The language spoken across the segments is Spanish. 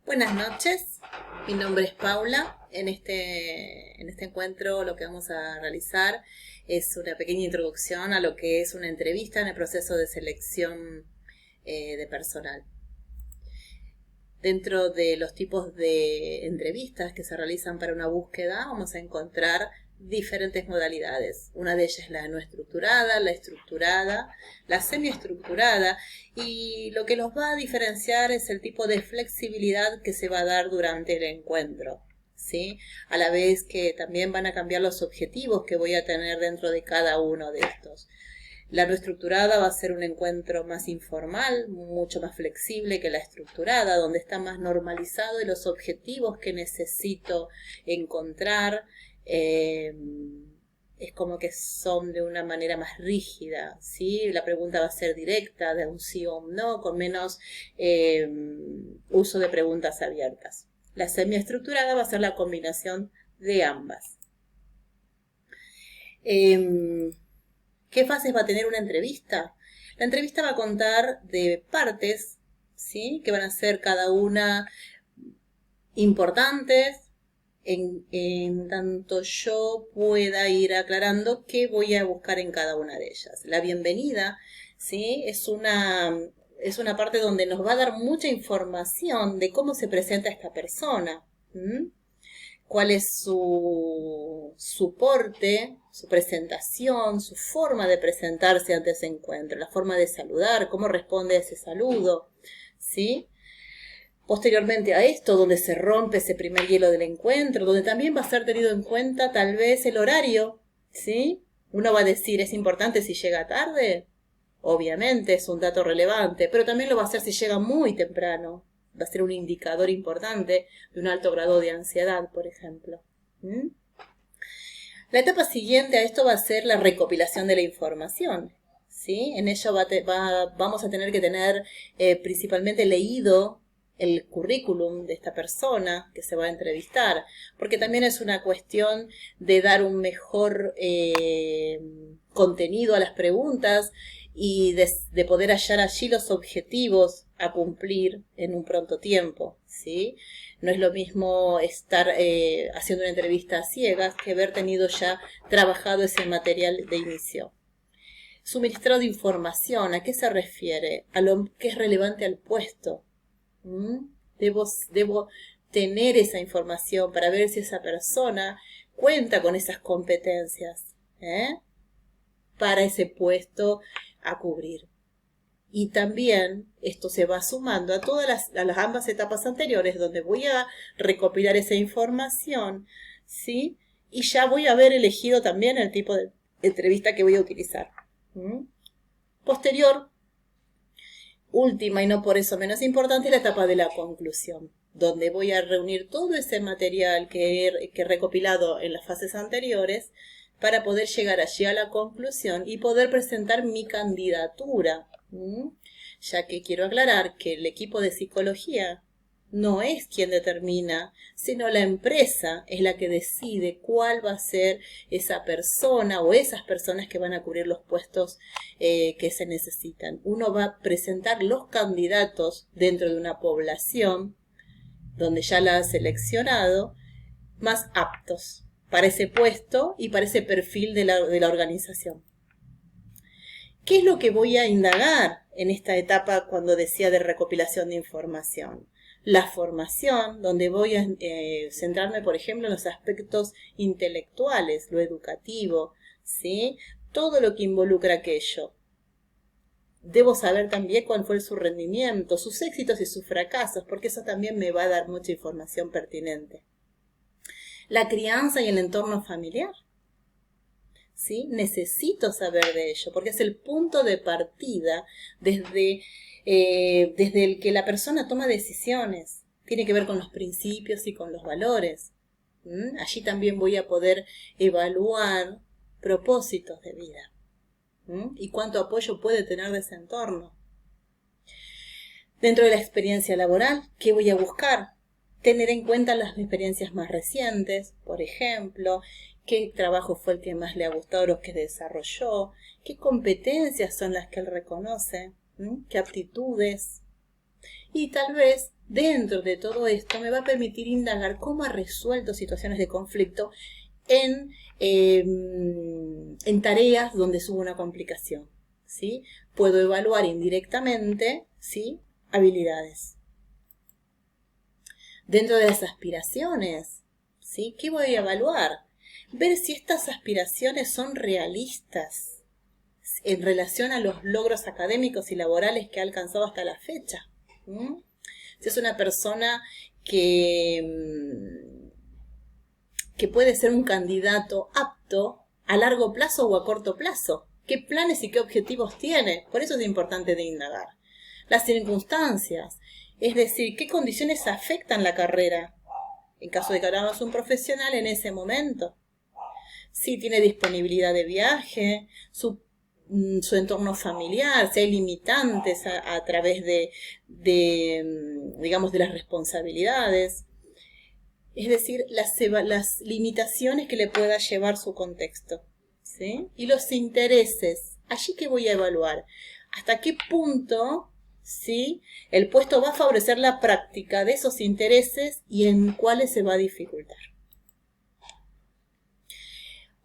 Buenas noches, mi nombre es Paula. En este encuentro lo que vamos a realizar es una pequeña introducción a lo que es una entrevista en el proceso de selección de personal. Dentro de los tipos de entrevistas que se realizan para una búsqueda vamos a encontrar diferentes modalidades. Una de ellas es la no estructurada, la estructurada, la semiestructurada, y lo que los va a diferenciar es el tipo de flexibilidad que se va a dar durante el encuentro, ¿sí? A la vez que también van a cambiar los objetivos que voy a tener dentro de cada uno de estos. La no estructurada va a ser un encuentro más informal, mucho más flexible que la estructurada, donde está más normalizado y los objetivos que necesito encontrar es como que son de una manera más rígida, ¿sí? La pregunta va a ser directa, de un sí o un no, con menos uso de preguntas abiertas. La semiestructurada va a ser la combinación de ambas. ¿Qué fases va a tener una entrevista? La entrevista va a contar de partes, ¿sí? Que van a ser cada una importantes, en tanto yo pueda ir aclarando qué voy a buscar en cada una de ellas. La bienvenida, ¿sí? Es una parte donde nos va a dar mucha información de cómo se presenta esta persona. Cuál es su porte, su presentación, su forma de presentarse ante ese encuentro, la forma de saludar, cómo responde a ese saludo, ¿sí? Posteriormente a esto, donde se rompe ese primer hielo del encuentro, donde también va a ser tenido en cuenta tal vez el horario, ¿sí? Uno va a decir, ¿es importante si llega tarde? Obviamente es un dato relevante, pero también lo va a hacer si llega muy temprano. Va a ser un indicador importante de un alto grado de ansiedad, por ejemplo. La etapa siguiente a esto va a ser la recopilación de la información, ¿sí? En ello vamos a tener que tener principalmente leído el currículum de esta persona que se va a entrevistar, porque también es una cuestión de dar un mejor contenido a las preguntas y de poder hallar allí los objetivos a cumplir en un pronto tiempo, ¿sí? No es lo mismo estar haciendo una entrevista a ciegas que haber tenido ya trabajado ese material de inicio. Suministrado de información, ¿a qué se refiere? A lo que es relevante al puesto. Debo tener esa información para ver si esa persona cuenta con esas competencias para ese puesto a cubrir. Y también esto se va sumando a las ambas etapas anteriores, donde voy a recopilar esa información, ¿sí? Y ya voy a haber elegido también el tipo de entrevista que voy a utilizar. Posterior, última y no por eso menos importante, la etapa de la conclusión, donde voy a reunir todo ese material que he recopilado en las fases anteriores para poder llegar allí a la conclusión y poder presentar mi candidatura. Ya que quiero aclarar que el equipo de psicología no es quien determina, sino la empresa es la que decide cuál va a ser esa persona o esas personas que van a cubrir los puestos que se necesitan. Uno va a presentar los candidatos dentro de una población donde ya la ha seleccionado más aptos para ese puesto y para ese perfil de la organización. ¿Qué es lo que voy a indagar en esta etapa cuando decía de recopilación de información? La formación, donde voy a centrarme, por ejemplo, en los aspectos intelectuales, lo educativo, ¿sí? Todo lo que involucra aquello. Debo saber también cuál fue su rendimiento, sus éxitos y sus fracasos, porque eso también me va a dar mucha información pertinente. La crianza y el entorno familiar. ¿Sí? Necesito saber de ello, porque es el punto de partida desde el que la persona toma decisiones. Tiene que ver con los principios y con los valores. Allí también voy a poder evaluar propósitos de vida. Y cuánto apoyo puede tener de ese entorno. Dentro de la experiencia laboral, ¿qué voy a buscar? Tener en cuenta las experiencias más recientes, por ejemplo, qué trabajo fue el que más le ha gustado, los que desarrolló, qué competencias son las que él reconoce, qué aptitudes. Y tal vez dentro de todo esto me va a permitir indagar cómo ha resuelto situaciones de conflicto en tareas donde hubo una complicación, ¿sí? Puedo evaluar indirectamente, ¿sí?, habilidades. Dentro de las aspiraciones, ¿sí?, ¿qué voy a evaluar? Ver si estas aspiraciones son realistas en relación a los logros académicos y laborales que ha alcanzado hasta la fecha. Si es una persona que puede ser un candidato apto a largo plazo o a corto plazo. ¿Qué planes y qué objetivos tiene? Por eso es importante de indagar. Las circunstancias, es decir, qué condiciones afectan la carrera, en caso de que hablamos un profesional en ese momento. Si tiene disponibilidad de viaje, su entorno familiar, si hay limitantes a través digamos, de las responsabilidades. Es decir, las limitaciones que le pueda llevar su contexto, ¿sí? Y los intereses, allí que voy a evaluar. ¿Hasta qué punto, ¿sí?, el puesto va a favorecer la práctica de esos intereses y en cuáles se va a dificultar?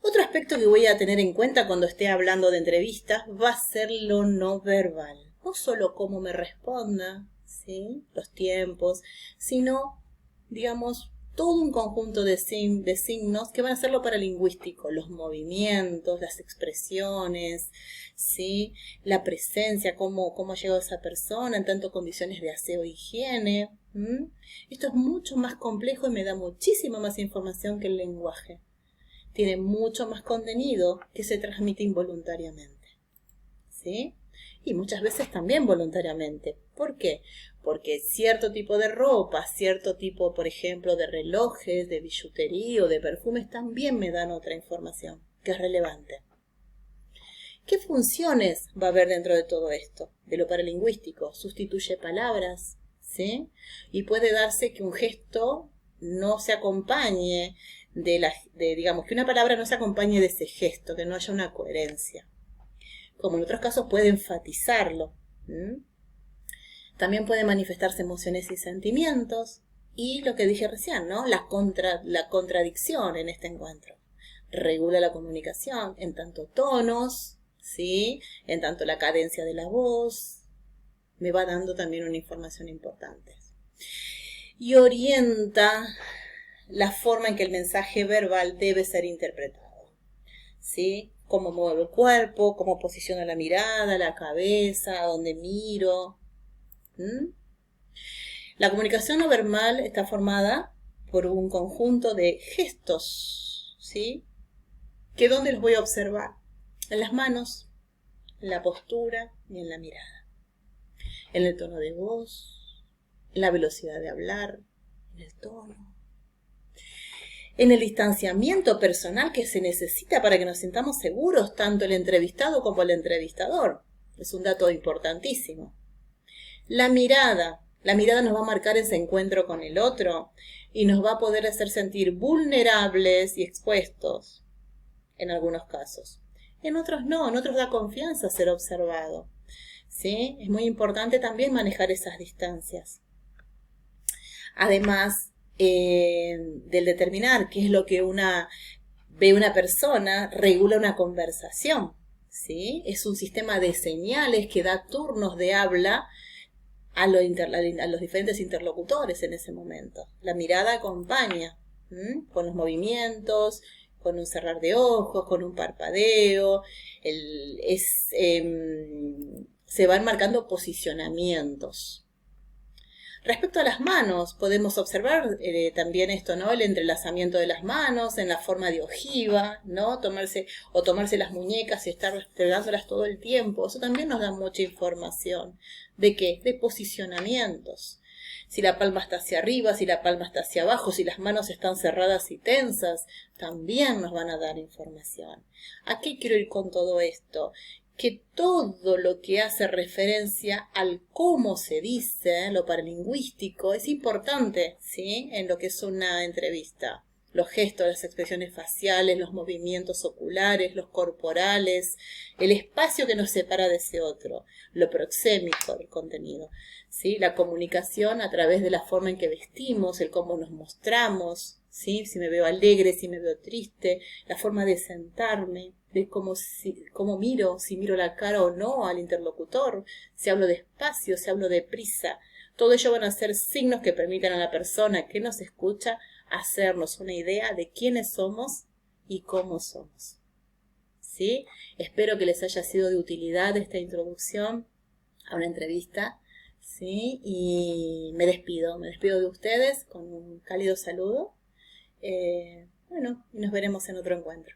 Otro aspecto que voy a tener en cuenta cuando esté hablando de entrevistas va a ser lo no verbal. No solo cómo me responda, ¿sí?, los tiempos, sino, digamos, todo un conjunto de signos que van a ser lo paralingüístico, los movimientos, las expresiones, ¿sí?, la presencia, cómo ha llegado esa persona, en tanto condiciones de aseo e higiene. Esto es mucho más complejo y me da muchísima más información que el lenguaje. Tiene mucho más contenido que se transmite involuntariamente, ¿sí? Y muchas veces también voluntariamente. ¿Por qué? Porque cierto tipo de ropa, cierto tipo, por ejemplo, de relojes, de billutería o de perfumes también me dan otra información que es relevante. ¿Qué funciones va a haber dentro de todo esto? De lo paralingüístico, sustituye palabras, ¿sí? Y puede darse que un gesto no se acompañe digamos, que una palabra no se acompañe de ese gesto, que no haya una coherencia. Como en otros casos puede enfatizarlo. También puede manifestarse emociones y sentimientos. Y lo que dije recién, ¿no?, la contradicción en este encuentro. Regula la comunicación en tanto tonos, ¿sí?, en tanto la cadencia de la voz. Me va dando también una información importante. Y orienta la forma en que el mensaje verbal debe ser interpretado, ¿sí? Cómo muevo el cuerpo, cómo posiciono la mirada, la cabeza, a dónde miro. La comunicación no verbal está formada por un conjunto de gestos, ¿sí?, que ¿dónde los voy a observar? En las manos, en la postura y en la mirada. En el tono de voz, en la velocidad de hablar, en el tono. En el distanciamiento personal que se necesita para que nos sintamos seguros, tanto el entrevistado como el entrevistador. Es un dato importantísimo. La mirada nos va a marcar ese encuentro con el otro y nos va a poder hacer sentir vulnerables y expuestos, en algunos casos. En otros no, en otros da confianza ser observado, ¿sí? Es muy importante también manejar esas distancias. Además, del determinar qué es lo que ve una persona, regula una conversación, ¿sí? Es un sistema de señales que da turnos de habla a los diferentes interlocutores en ese momento. La mirada acompaña, con los movimientos, con un cerrar de ojos, con un parpadeo, se van marcando posicionamientos. Respecto a las manos, podemos observar también esto, ¿no?, el entrelazamiento de las manos en la forma de ojiva, ¿no?, tomarse las muñecas y estar restregándolas todo el tiempo. Eso también nos da mucha información. ¿De qué? De posicionamientos. Si la palma está hacia arriba, si la palma está hacia abajo, si las manos están cerradas y tensas, también nos van a dar información. ¿A qué quiero ir con todo esto? Que todo lo que hace referencia al cómo se dice, lo paralingüístico, es importante, ¿sí?, en lo que es una entrevista. los gestos, las expresiones faciales, los movimientos oculares, los corporales, el espacio que nos separa de ese otro, lo proxémico del contenido, ¿sí? La comunicación a través de la forma en que vestimos, el cómo nos mostramos, ¿sí? Si me veo alegre, si me veo triste, la forma de sentarme, de cómo miro, si miro la cara o no al interlocutor, si hablo despacio, si hablo deprisa. Todo ello van a ser signos que permitan a la persona que nos escucha hacernos una idea de quiénes somos y cómo somos. ¿Sí? Espero que les haya sido de utilidad esta introducción a una entrevista. ¿Sí? Y me despido de ustedes con un cálido saludo. Bueno, y nos veremos en otro encuentro.